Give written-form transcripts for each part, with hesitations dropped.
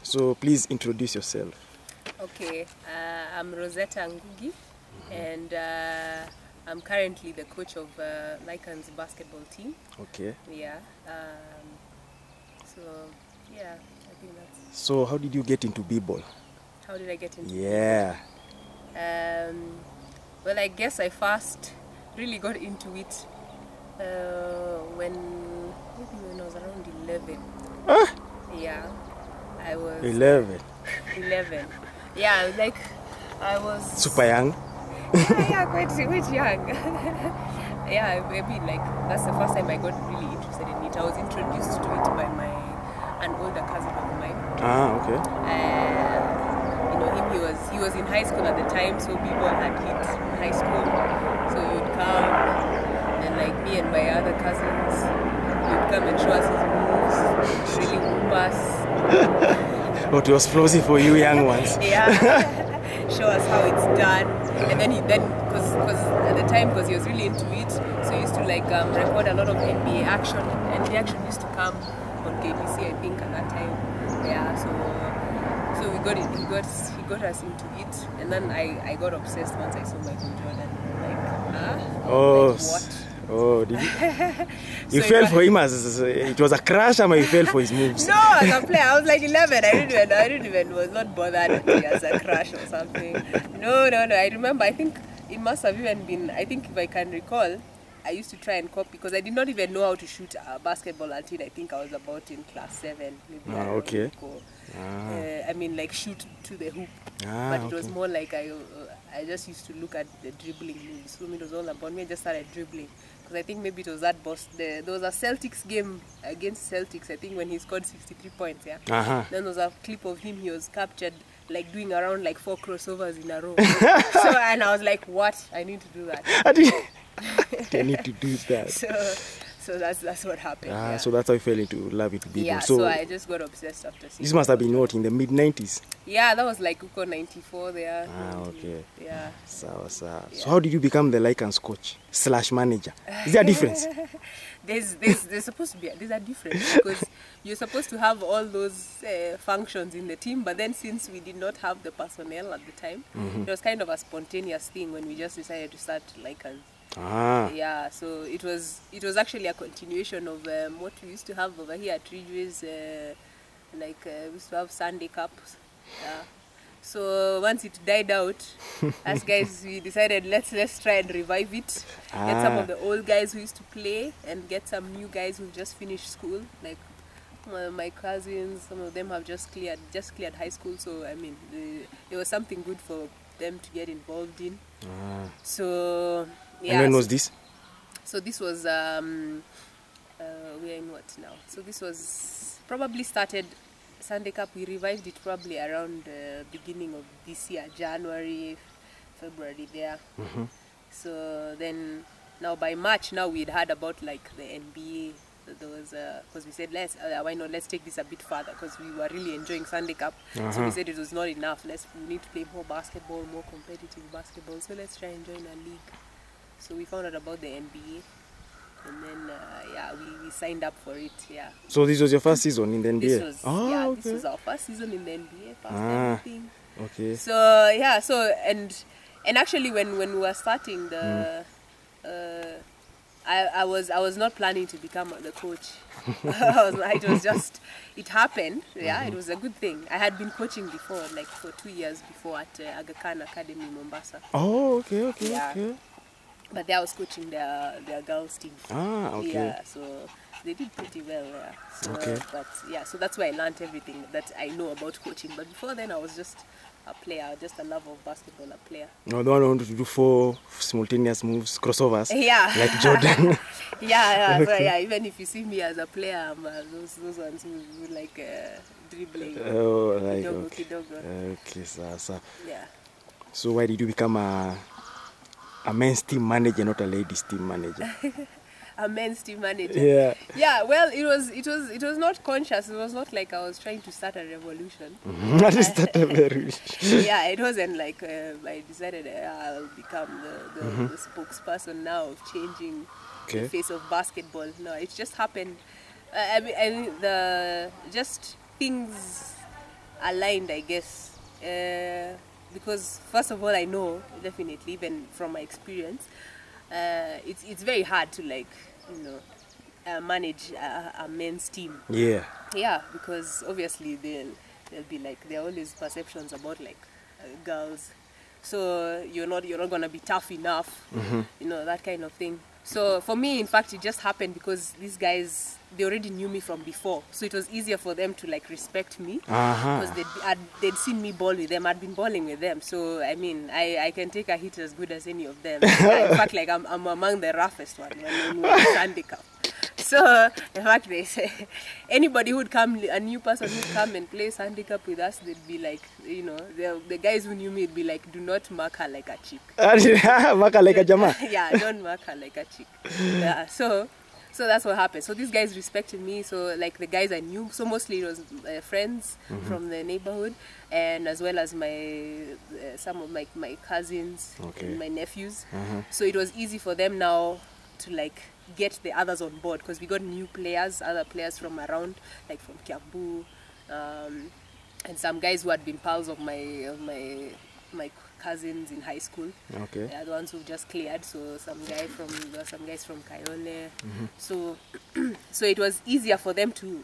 So please introduce yourself. Okay, I'm rosettA Ngugi, and I'm currently the coach of Lycans basketball team. Okay. Yeah. So yeah, I think that's. So how did you get into b-ball? How did I get into? Yeah. Well, I guess I first really got into it when I was around 11. Yeah, I was 11. 11. Yeah, like I was Super young. yeah, quite young. Yeah, I mean, like that's the first time I got really interested in it. I was introduced to it by an older cousin of mine. Okay. You know him. He was in high school at the time, so people had hit high school. So you'd come, and like me and my other cousins, you'd come and show us his moves, really whoop us. What was explosive for you young ones? Yeah. Show us how it's done, and then because at the time, because he was really into it, so he used to like record a lot of NBA action, and the action used to come on KBC, I think, at that time. Yeah, so we got it. He got us into it, and then I got obsessed once I saw Michael Jordan. Like what? Oh, did you fell for him as it was a crash, or you fell for his moves? No, as a player, I was like 11. I didn't even was not bothered as a crash or something. No. I remember. I think it must have even been. I think if I can recall, I used to try and copy because I did not even know how to shoot basketball until I think I was about in class 7. Maybe okay. I mean, like shoot to the hoop. But it was more like I just used to look at the dribbling moves. So it was all about me. I just started dribbling. Because I think maybe it was that boss. There was a Celtics game against Celtics, I think, when he scored 63 points, yeah? Then there was a clip of him, he was captured like doing around like 4 crossovers in a row. And I was like, what? I need to do that. I need to do that. So that's what happened. Yeah. So that's how you fell into love it b-ball. Yeah, so I just got obsessed after seeing this must have been what, in the mid-90s? Yeah, that was like Uko 94 there. Okay. Yeah. So how did you become the Lycans coach / manager? Is there a difference? There's supposed to be there's a difference because you're supposed to have all those functions in the team, but then since we did not have the personnel at the time, it was kind of a spontaneous thing when we just decided to start Lycans. Yeah, so it was actually a continuation of what we used to have over here at Ridgeways, we used to have Sunday Cups. Yeah. So once it died out, us guys, we decided let's try and revive it. Get some of the old guys who used to play and get some new guys who just finished school. Like my cousins, some of them have just cleared high school. So I mean, it was something good for them to get involved in. So yeah. And when was this? So this was we're in what now? So this was probably started Sunday Cup. We revived it probably around the beginning of this year, January, February there. So then now by March now we'd heard about like the NBA. There was because we said why not, let's take this a bit further because we were really enjoying Sunday Cup. So we said it was not enough. We need to play more basketball, more competitive basketball. So let's try and join a league. So we found out about the NBA, and then we signed up for it. Yeah. So this was your first season in the NBA? This was our first season in the NBA. First everything. Okay. So yeah, and actually when we were starting the, I was not planning to become the coach. It happened. Yeah, it was a good thing. I had been coaching before, like for 2 years before at Aga Khan Academy in Mombasa. Oh, okay. But there I was coaching their girls team. Okay. Yeah, so they did pretty well there. So, but yeah, so that's where I learned everything that I know about coaching. But before then, I was just a player, just a love of basketball, a player. No, the one who wanted to do 4 simultaneous moves, crossovers. Yeah. Like Jordan. Yeah. Okay. So yeah, even if you see me as a player, I'm those ones who like dribbling. Oh, like kidogo. Okay, so. Yeah. So why did you become a men's team manager, not a ladies team manager? A men's team manager. Yeah. Yeah. Well, it was not conscious. It was not like I was trying to start a revolution. Yeah, it wasn't like I decided I'll become the spokesperson now of changing the face of basketball. No, it just happened. I mean, just things aligned, I guess. Because first of all, I know definitely, even from my experience, it's very hard to manage a men's team. Yeah. Yeah, because obviously there'll be there are always perceptions about girls, so you're not gonna be tough enough, that kind of thing. So for me, in fact, it just happened because these guys, they already knew me from before, so it was easier for them to respect me because they'd seen me ball with them. I'd been balling with them, so I mean, I can take a hit as good as any of them. In fact, I'm among the roughest one when we handicap. So, in fact, they say anybody who'd come, a new person who'd come and play handicap with us, they'd be the guys who knew me would be do not mark her like a chick. Mark her like a jama? Yeah, don't mark her like a chick. Yeah, so that's what happened. So these guys respected me. So the guys I knew, so mostly it was friends from the neighborhood, and as well as some of my cousins, and my nephews. So it was easy for them now to get the others on board, because we got new players, other players from around, from Kiambu, and some guys who had been pals of my cousins in high school. Okay. They are the ones who just cleared. So some guys from Kayole. So it was easier for them to,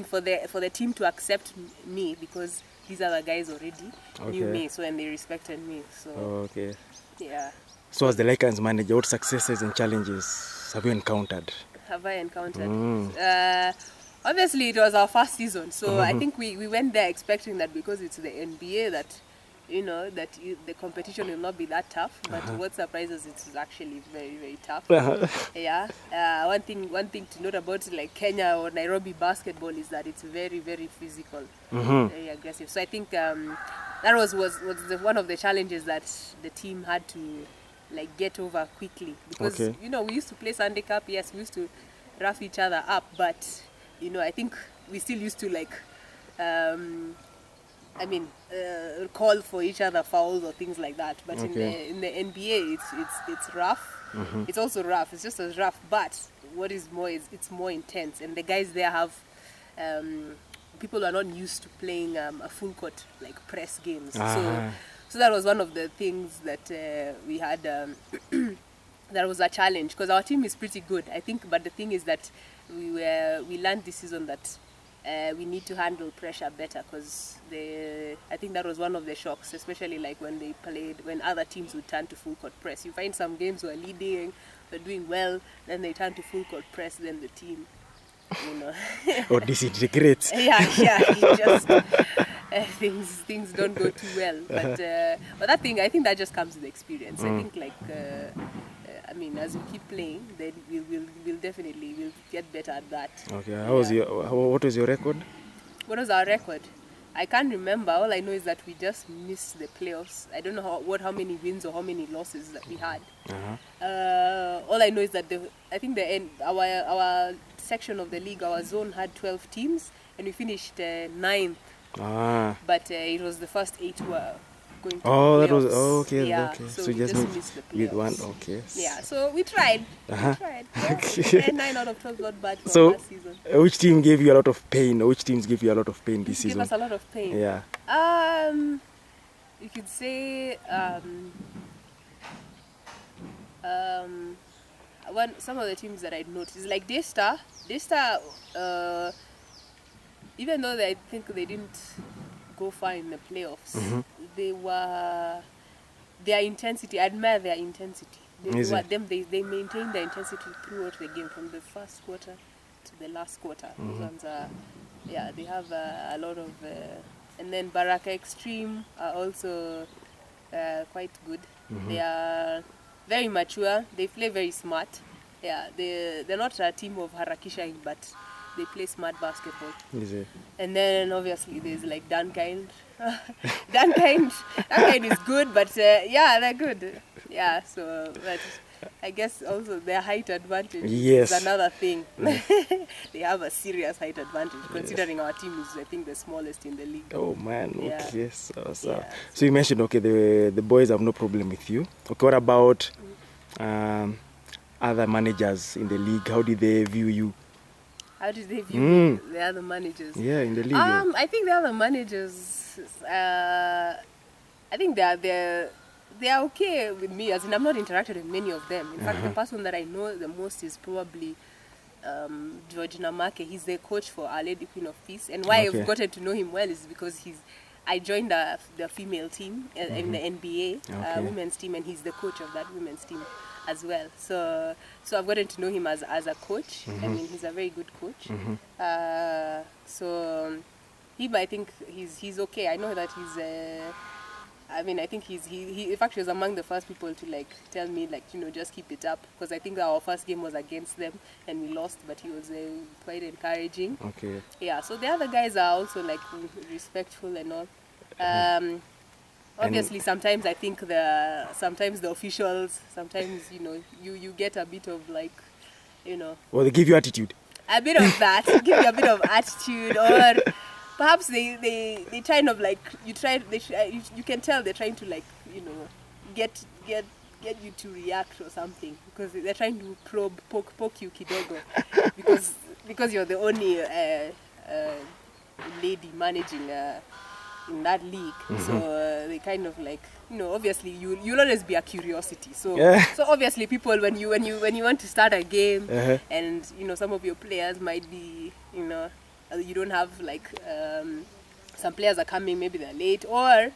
for the team to accept me, because these other guys already knew me, so, and they respected me. So okay. Yeah. So as the lycans manager, what successes and challenges have you encountered? Have I encountered? Obviously, it was our first season, so I think we went there expecting that because it's the NBA that, the competition will not be that tough. But what surprises, it's actually very, very tough. Yeah. One thing to note about Kenya or Nairobi basketball is that it's very, very physical, very aggressive. So I think that was one of the challenges that the team had to get over quickly, because we used to play handicap. Yes, we used to rough each other up, but I think we still used to call for each other fouls or things like that. But in the NBA, it's rough. It's also rough. It's just as rough, but what is more is it's more intense, and the guys there have people are not used to playing a full court press games. So that was one of the things that we had. That was a challenge, because our team is pretty good, I think. But the thing is that we learned this season that we need to handle pressure better, because I think that was one of the shocks, especially when other teams would turn to full court press. You find some games who are leading, they're doing well, then they turn to full court press, then the team, or disintegrates. It just things don't go too well. But I think that just comes with experience. I think as we keep playing, then we'll definitely get better at that. Okay. What was your record? What was our record? I can't remember. All I know is that we just missed the playoffs. I don't know how many wins or how many losses that we had. All I know is that our section of the league, our zone had 12 teams, and we finished 9th. But it was the first 8 who were going to that was okay. So we just missed the playoffs. With one. Okay. Yeah, so we tried. Yeah. 9 out of 12, not bad for last season. Which team gave you a lot of pain? Or which teams gave you a lot of pain this season? Gave us a lot of pain. Yeah. You could say some of the teams that I'd noticed, like Daystar, even though I think they didn't go far in the playoffs, their intensity, I admire their intensity. They maintain their intensity throughout the game, from the first quarter to the last quarter. Those ones are, they have a lot of, and then Baraka Extreme are also quite good. They are very mature, they play very smart. Yeah, they're not a team of harakishing, but they play smart basketball. And then obviously there's Dunkind. Dunkind is good, but they're good. Yeah, so but I guess also their height advantage is another thing. They have a serious height advantage, considering our team is, I think, the smallest in the league. Oh man, okay. So you mentioned, the boys have no problem with you. Okay, what about other managers in the league? How did they view you? How did they view the other managers? Yeah, in the league. I think the other managers, I think they are okay with me, as in I'm not interacted with many of them. In fact, the person that I know the most is probably George Namake. He's the coach for Our Lady Queen of Peace, and why I've gotten to know him well is because I joined the female team in the NBA women's team, and he's the coach of that women's team as well. So I've gotten to know him as a coach. I mean, he's a very good coach. So him, I think he's okay. I know that he's. I mean, I think he in fact, he was among the first people to like tell me, like, you know, just keep it up, because I think our first game was against them and we lost, but he was quite encouraging. Okay. Yeah. So the other guys are also like respectful and all. Obviously, sometimes I think sometimes the officials, sometimes, you know, you get a bit of like, you know. Well, they give you attitude. A bit of that, give you a bit of attitude, or perhaps they kind of like you can tell they're trying to, like, you know, get you to react or something, because they're trying to poke you kidogo, because you're the only lady managing in that league. So they kind of like, you know, obviously you'll always be a curiosity. So so obviously people, when you want to start a game and, you know, some of your players might be, you know, you don't have like some players are coming, maybe they're late, or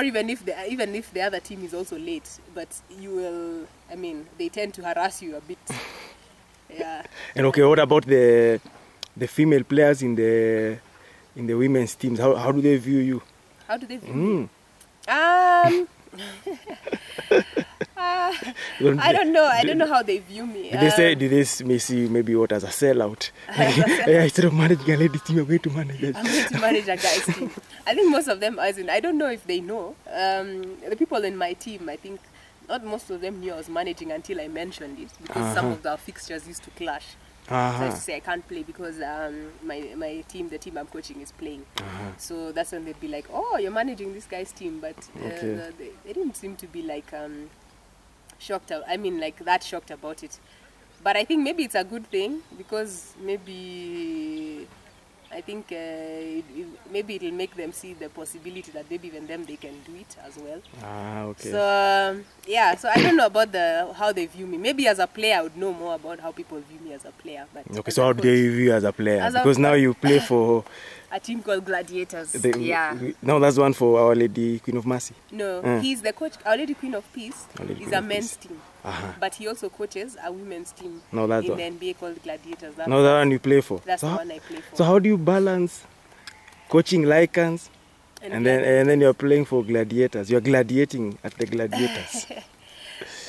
even if the other team is also late, but you will, I mean, they tend to harass you a bit. Yeah. And okay, what about the female players in the women's teams? How do they view you? How do they view me? I don't know. I don't know how they view me. Did they see you maybe what, as a sellout? Instead of managing a ladies team, I'm going to manage it. I'm going to manage a guys team. I think most of them, as in, I don't know if they know. The people in my team, I think not most of them knew I was managing until I mentioned it, because some of our fixtures used to clash. So I used to say I can't play because my team, the team I'm coaching, is playing. So that's when they'd be like, "Oh, you're managing this guy's team," but they didn't seem to be like shocked. I mean, like that shocked about it. But I think maybe it's a good thing, because maybe I think maybe it'll make them see the possibility that maybe even them, they can do it as well. Okay. So yeah, so I don't know about how they view me. Maybe as a player I would know more about how people view me as a player. But okay, so how do they view you as a player? Because now you play for a team called Gladiators. No, that's one for Our Lady Queen of Mercy. No, he's the coach. Our Lady Queen of Peace is a men's team. But he also coaches a women's team in the NBA called Gladiators. That's the one you play for? That's the one I play for. So how do you balance coaching lycans and then you're playing for Gladiators? You're gladiating at the Gladiators.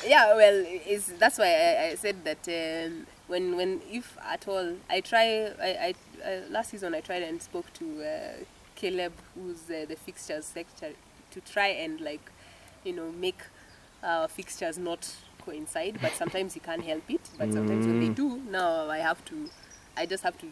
Yeah, well, that's why I said that when if at all, I try. Last season I tried and spoke to Caleb, who's the fixtures secretary, to try and, like, you know, make fixtures not coincide. But sometimes you can't help it. But sometimes when they do, now I just have to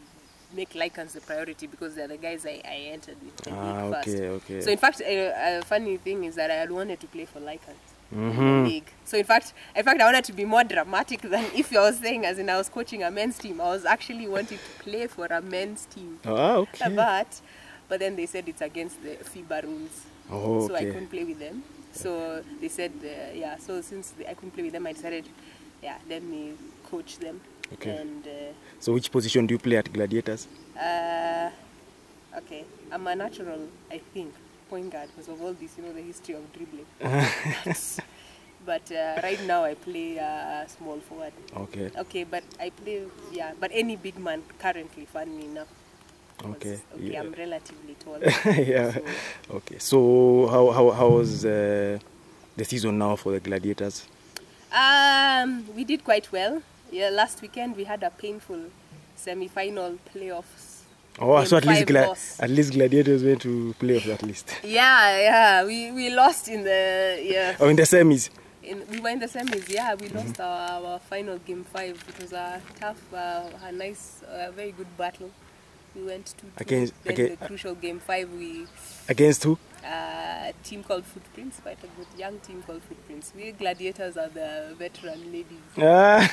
make lycans the priority, because they're the guys I entered with the league first. Okay. So in fact, a funny thing is that I had wanted to play for lycans. League. So in fact I wanted to be more dramatic than if I was saying, as in I was coaching a men's team. I was actually wanting to play for a men's team. But then they said it's against the FIBA rules. So I couldn't play with them. So they said, so since I couldn't play with them, I decided, let me coach them. And so which position do you play at Gladiators? Okay, I'm a natural, I think, point guard, because of all this, you know, the history of dribbling. But right now I play small forward. Okay, but I play, but any big man currently, funny enough. I'm relatively tall. Okay, so how was the season now for the Gladiators? We did quite well. Yeah, last weekend we had a painful semi-final playoffs. So at least Gladiators went to playoffs at least. We lost in the in the semis. We were in the semis. We lost our final game 5. It was a tough, a nice, very good battle. We went to Against the crucial game 5. We against who? a team called Footprints, quite a good young team called Footprints. We Gladiators are the veteran ladies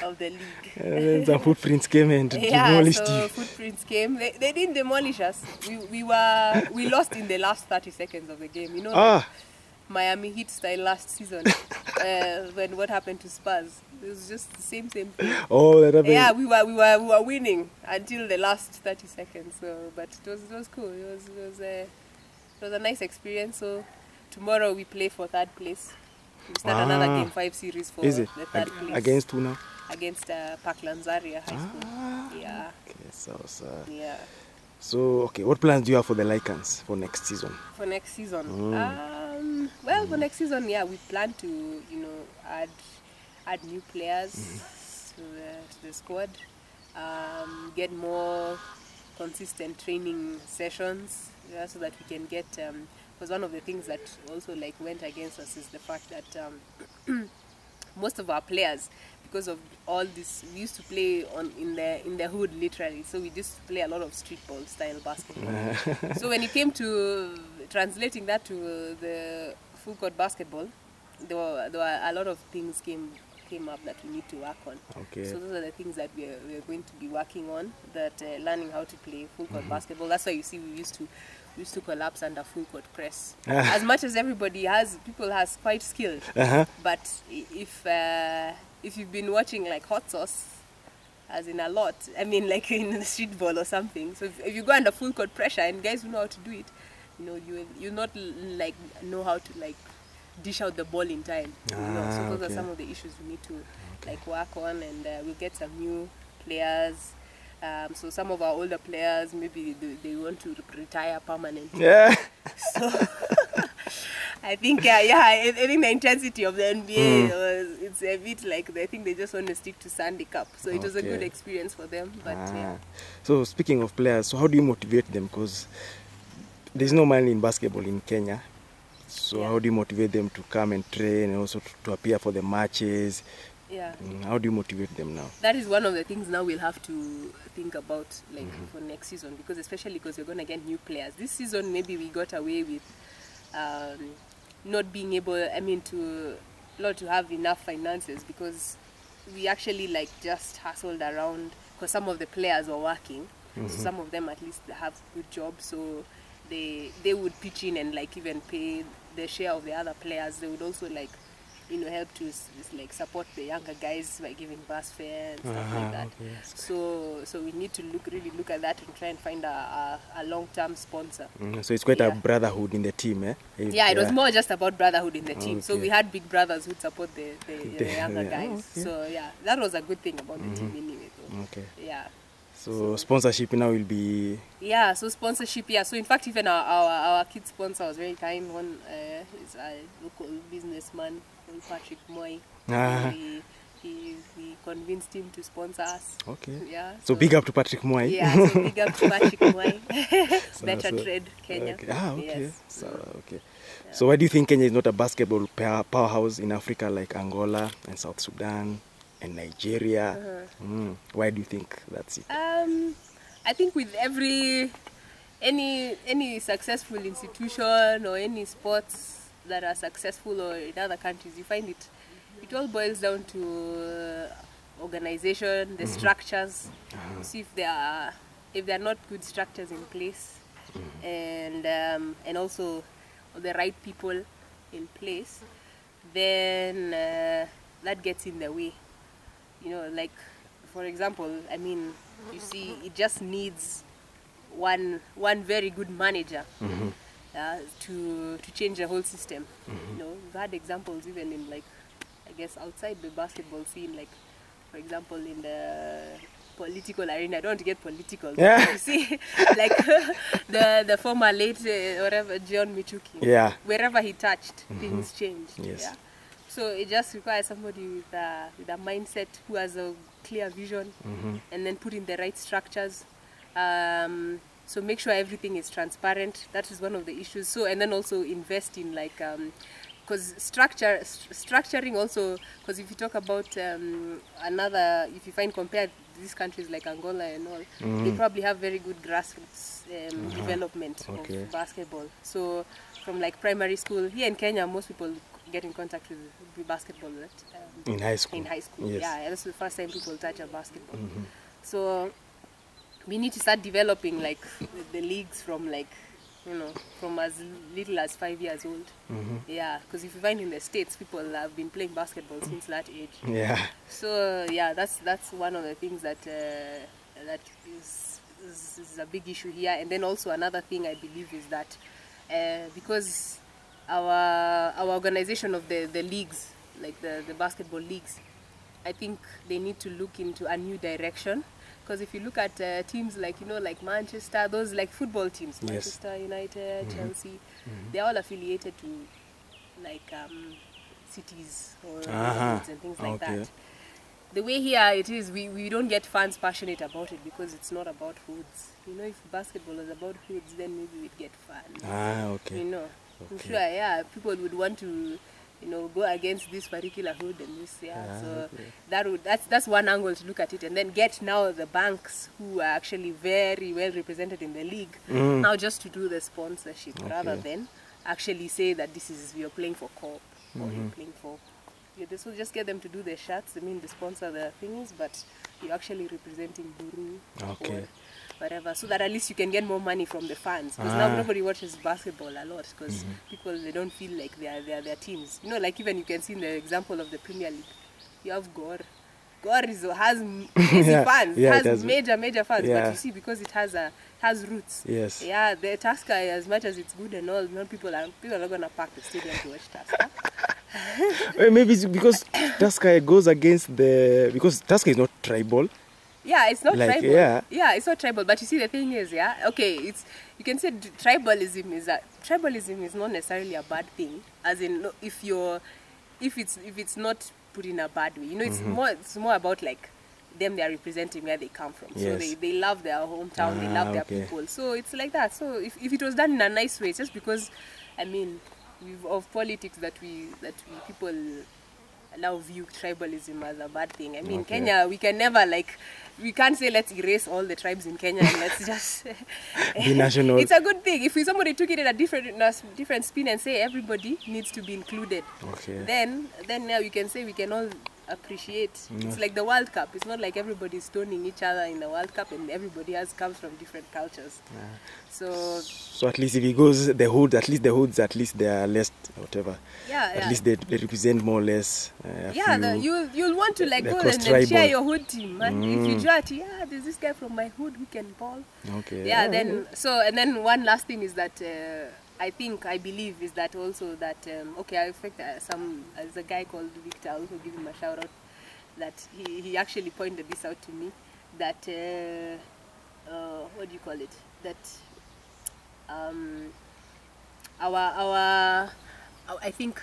of the league. And then some Footprints came and Yeah, demolished so you. Footprints came. They didn't demolish us. We lost in the last 30 seconds of the game. You know, like Miami Heat style last season. When what happened to Spurs? It was just the same thing. Oh, that happened. Yeah, we were winning until the last 30 seconds. So, but it was cool. It was a nice experience. So tomorrow we play for 3rd place. We start another game 5 series for Is it? the 3rd place. Against who now? Against Parklands-Zaria High School. Yeah. Okay, so Yeah. So, okay, what plans do you have for the Lycans for next season? For next season, well, for next season, yeah, we plan to, add new players to the squad, get more consistent training sessions, so that we can get. Because one of the things that also went against us is the fact that most of our players, because of all this, we used to play in the hood literally, so we used to play a lot of street ball style basketball. So when it came to translating that to the full court basketball, there were a lot of things came up that we need to work on. Okay. So those are the things that we're going to be working on, that learning how to play full court basketball. That's why you see we used to collapse under full court press. As much as people has quite skill, but if you've been watching Hot Sauce, as in a lot, I mean in the street ball or something, so if you go under full court pressure and guys who know how to do it, you'll not know how to dish out the ball in time. So those are some of the issues we need to work on, and we'll get some new players. So some of our older players, maybe they want to retire permanently. Yeah. So I think I think the intensity of the NBA it's a bit I think they just want to stick to Sandy Cup. So it was a good experience for them. But yeah. So speaking of players, so how do you motivate them? Because there's no money in basketball in Kenya. So how do you motivate them to come and train and also to appear for the matches? Yeah. How do you motivate them now? That is one of the things now we'll have to think about for next season, because especially because we're going to get new players. This season maybe we got away with not being able, not to have enough finances, because we actually just hustled around, because some of the players were working. So some of them at least have good jobs, so they would pitch in and even pay the share of the other players. They would also help to support the younger guys by giving bus fare and stuff like that. Okay. So we need to really look at that and try and find a long-term sponsor. So it's quite a brotherhood in the team, eh? It was more just about brotherhood in the team. So we had big brothers who'd support the younger guys. So that was a good thing about the team anyway, though. Okay. Yeah. So sponsorship now will be... Yeah, so sponsorship, so in fact even our kid sponsor was very kind. One is a local businessman called Patrick Moi. He convinced him to sponsor us. Okay. Yeah. So big up to Patrick Moi. Yeah, so big up to Patrick Moi. Better Trade, Kenya. Okay. Okay. Yes. So, okay. Yeah. So why do you think Kenya is not a basketball powerhouse in Africa like Angola and South Sudan and Nigeria? Why do you think that's it? I think with any successful institution or any sports that are successful or in other countries, you find it all boils down to organization, the structures. See if there are not good structures in place, and also the right people in place, then that gets in the way. For example, you see, it just needs one very good manager to change the whole system. We've had examples even in I guess outside the basketball scene, for example in the political arena. I don't want to get political, but you see, the former late whatever John Michuki, wherever he touched, things changed. Yes. Yeah. So it just requires somebody with a mindset who has a clear vision, and then put in the right structures. So make sure everything is transparent. That is one of the issues. So, and then also invest in because structuring also, because if you talk about if you compare these countries like Angola and all, they probably have very good grassroots development Okay. of basketball. So from like primary school, here in Kenya, most people get in contact with basketball In high school. in high school. Yes. Yeah, that's the first time people touch a basketball. So we need to start developing like the leagues from like, you know, from as little as 5 years old. Yeah, because if you find in the States, people have been playing basketball since that age. Yeah. So yeah, that's one of the things that that is a big issue here. And then also another thing I believe is that because our organization of the leagues, like the basketball leagues, I think they need to look into a new direction. Because if you look at teams like, you know, like Manchester, those like football teams, Yes. Manchester United, Chelsea, they're all affiliated to like cities or neighborhoods and things like Okay. that. The way here it is, we don't get fans passionate about it because it's not about hoods. You know, if basketball was about hoods, then maybe we'd get fans. Okay. You know, I'm Okay. sure, yeah, people would want to, you know, go against this particular hood and this, so okay. that's one angle to look at it. And then get now the banks who are actually very well represented in the league now just to do the sponsorship rather than actually say that this is, you're playing for Corp or you're playing for, so just get them to do the shirts. I mean, they sponsor the things, but you're actually representing Buru Okay. or whatever, so that at least you can get more money from the fans. Because now nobody watches basketball a lot because people, they don't feel like they are their teams. You know, like even you can see in the example of the Premier League, you have Gor. Gor has crazy fans, Yeah, it has has major fans, yeah. but you see, because it has roots. Yes. Yeah, the Tusker, as much as it's good and all, not people are not gonna pack the stadium to watch Tusker. Maybe it's because Tusker goes against because Tusker is not tribal. Yeah, it's not Like, tribal. yeah. It's not tribal. But you see, the thing is, okay, it's, you can say tribalism is not necessarily a bad thing. As in, if it's not put in a bad way, you know, it's more about like them, they are representing where they come from. Yes. So they love their hometown, they love their okay. people. So it's like that. So if it was done in a nice way, it's just because, I mean, of politics that we people now view tribalism as a bad thing. I mean, Kenya, we can never we can't say let's erase all the tribes in Kenya and let's just Be national. It's a good thing if somebody took it in a different spin and say everybody needs to be included. Okay. Then now you can say we can all appreciate. It's like the World Cup. It's not like everybody's stoning each other in the World Cup and everybody comes from different cultures. So at least if he goes the hood, at least the hoods, at least they are less whatever. At least they represent more or less. You'll want to go and share your hood team. And if you judge, there's this guy from my hood who can ball. Okay. And then one last thing is that I believe is that also that I expect there's a guy called Victor, I'll also give him a shout out, that he actually pointed this out to me, that what do you call it, that I think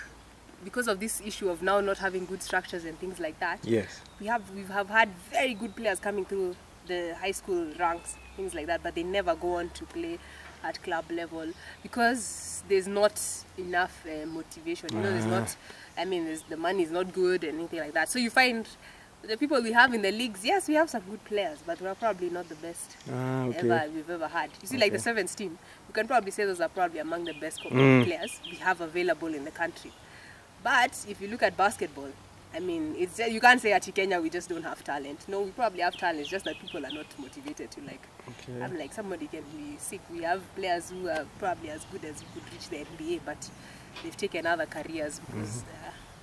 because of this issue of now not having good structures and things like that, yes, we have had very good players coming through the high school ranks, things like that, but they never go on to play at club level because there's not enough motivation. You know, there's not, I mean, the money is not good and anything like that. So you find the people we have in the leagues, yes, we have some good players, but we're probably not the best we've ever had. You see, like the sevens team, we can probably say those are probably among the best players we have available in the country. But if you look at basketball, I mean, it's you can't say at Kenya we just don't have talent. No, we probably have talent, it's just that people are not motivated to I'm like, somebody can be sick. We have players who are probably as good as who could reach the NBA, but they've taken other careers because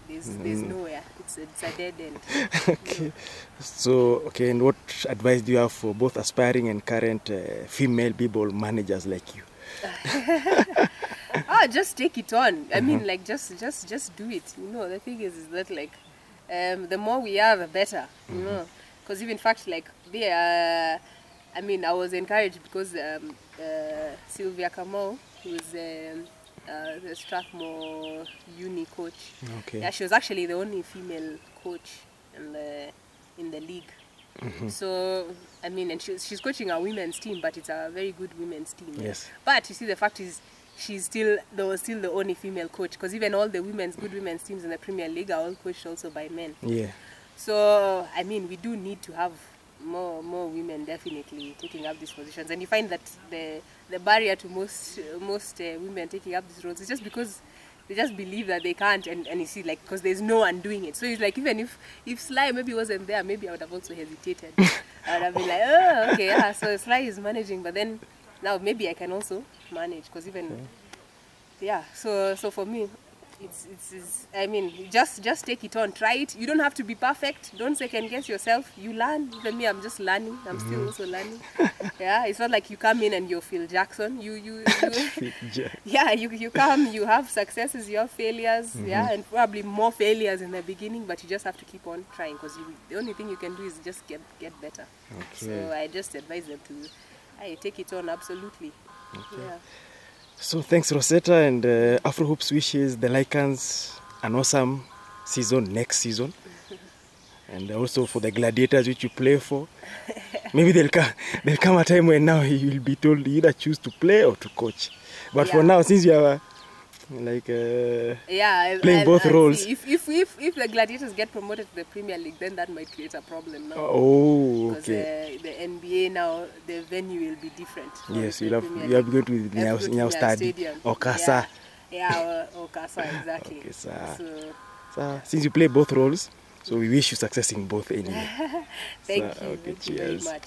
there's nowhere. It's a dead end. Okay. So, and what advice do you have for both aspiring and current female b-ball managers like you? Just take it on. I mean, just do it. You know, the thing is that the more we are, the better. You know, because even in fact, I mean, I was encouraged because Sylvia Kamau, who is the Strathmore uni coach. Okay. Yeah, she was actually the only female coach in the league. So, I mean, and she's coaching our women's team, but it's a very good women's team. Yes. But you see, the fact is, she's still the only female coach, because even all the good women's teams in the Premier League are all coached also by men. Yeah. So, I mean, we do need to have more women definitely taking up these positions, and you find that the barrier to most women taking up these roles is just because they just believe that they can't, and you see, like, because there's no one doing it. So it's like, even if Sly maybe wasn't there, maybe I would have also hesitated. I would have been like, oh, okay, yeah, so Sly is managing, but then now maybe I can also manage, because even so for me, it's I mean, just take it on, try it. You don't have to be perfect, don't second guess yourself. You learn. Even me, I'm just learning. I'm still also learning. Yeah, it's not like you come in and you're Phil Jackson. You yeah, you come, you have successes, you have failures, yeah, and probably more failures in the beginning, but you just have to keep on trying, because the only thing you can do is just get better. So I just advise them to take it on, absolutely. Yeah. So thanks, rosettA, and Afro Hoops wishes the Lycans an awesome season next season, and also for the Gladiators which you play for. Maybe there'll come a time when now you'll be told you either choose to play or to coach. But for now, since you are like playing both roles. If the Gladiators get promoted to the Premier League, then that might create a problem now. Oh, because the NBA now, the venue will be different. Yes, you have to go to the stadium or Casa. Yeah, or Casa, exactly. Okay, so since you play both roles, so we wish you success in both anyway. Thank you. Okay, Thank you very much.